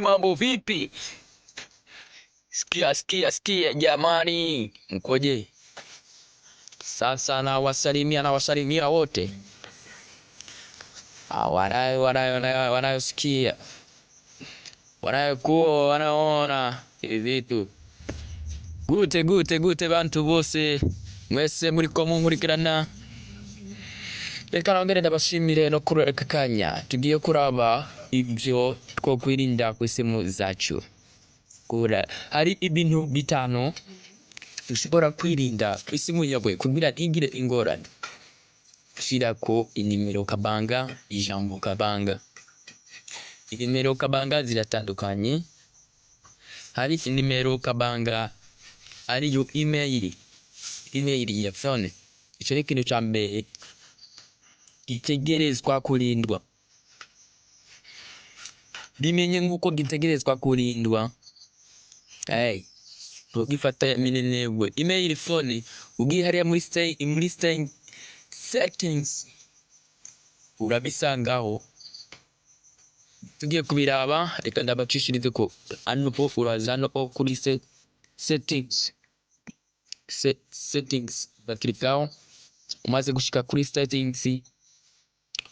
Mambo vipi? Sikia jamani, mkoje? Sasa nawasalimia wote wanayosikia, wanayokuwa wanaona hivi vitu. Gute bantu bose mwese muriko munkurikirana. Reka nongere ndabashimire no kureka kanya tugiye kuraba ibyo two kwirinda ku isimu zacu. Hari ibintu bitanu ushobora kwirinda ku isimu yawe kugira ntigire ingorane. Shirako inimero kabanga, ijambo kabanga. Inimero kabanga ziratandukanye. Hari inimero kabanga ariyo email ya phone. Ico ni ikintu ca mbere gitegerezwa kurindwa. Bimenye nk'uko gitegerezwa kurindwa. Ugifata minenewe email phone ugiye hariya muri settings urabisangaho. Tugiye kubiraba, reka ndabacishirize ko hano uraza hano kuri settings bakirikaho. Umaze gushika kuri settings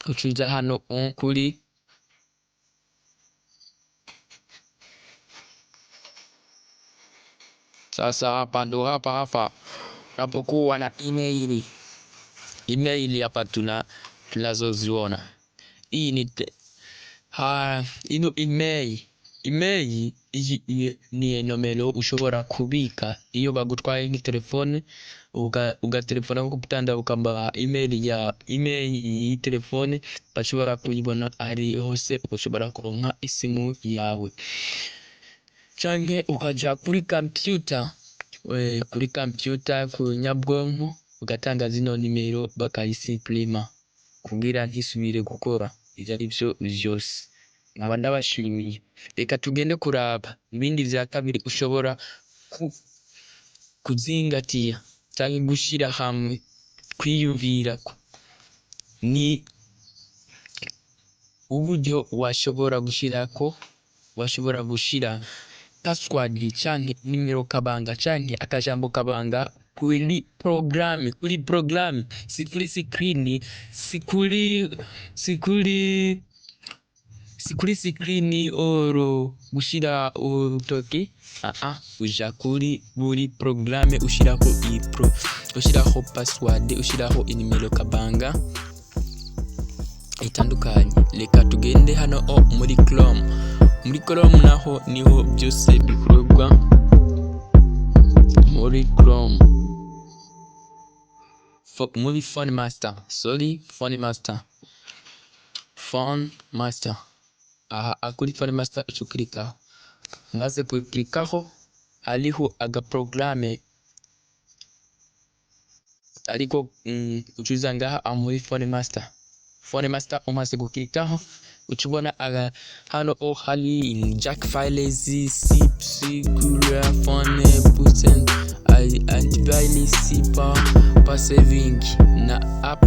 ucuza hano kuri sasa hapa unapokuwa na email hapa tunazoziona. Hii ni ino email ni nomero ushobora kubika iyo bagutwaye nk'itelefone ugaterefona nko kutanda ukamba email y'itelefone bashobora kuyibona ari hose, ushobora kuronka isimu yawe. Canke ukaja kuri computer ku nyabwonko ugatanga zino nimero bakayisiplima kugira ntisubire gukora ivyo arivyo vyose. Nkaba ndabashimiye. Reka tugende kuraba ibindi vya kabiri ushobora kuzingatia canke gushira hamwe kwiyumvirako. Ni uburyo washobora gushira password canke nimero kabanga canke akajambo kabanga kuri program, si kuri screen, si kuri screen oro gushira urutoki. Uja kuri buri programme ushiraho password, ushiraho inimero kabanga itandukanye. Reka tugende hano muri Chrome naho niho byose bikorwa. Muri Chrome muri Phone Master. Kuri Phone Master ucukirikaho. Maze kukirikaho hariho agaprograme ariko ucuza ngaha muri Phone Master umaze kukirikaho ucubona hano hari jack files, zip, secure, phone button, antivirus, pass saving na app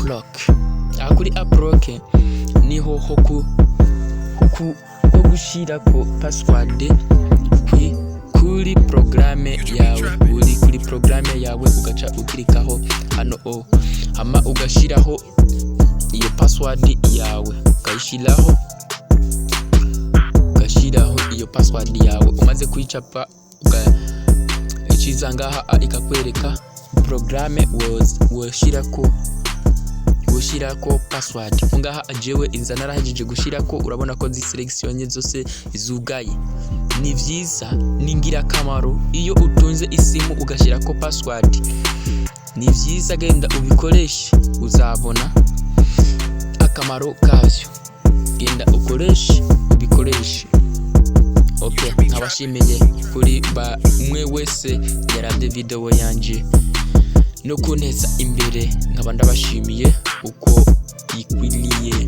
lock. Kuri app lock niho ho gushirako password kuri programme yawe. Uri kuri programme yawe ugaca ukirikaho hano hama ugashiraho iyo password yawe ukayishiraho iyo password yawe. Umaze kuyicapa ugaciza ngaha ikakwereka programme woshirako password. Ngaha ajewe inza narahejije gushirako, urabona ko ziselectionye zose izugaye. Ni vyiza, ni ngirakamaro iyo utunze isimu ugashirako password. Ni vyiza, genda ubikoreshe uzabona akamaro kavyo. Genda ubikoreshe. Nkabashimiye kuri umwe wese yarabye video yanje no kunteza imbere. Nkaba ndabashimiye uko ikwiriye.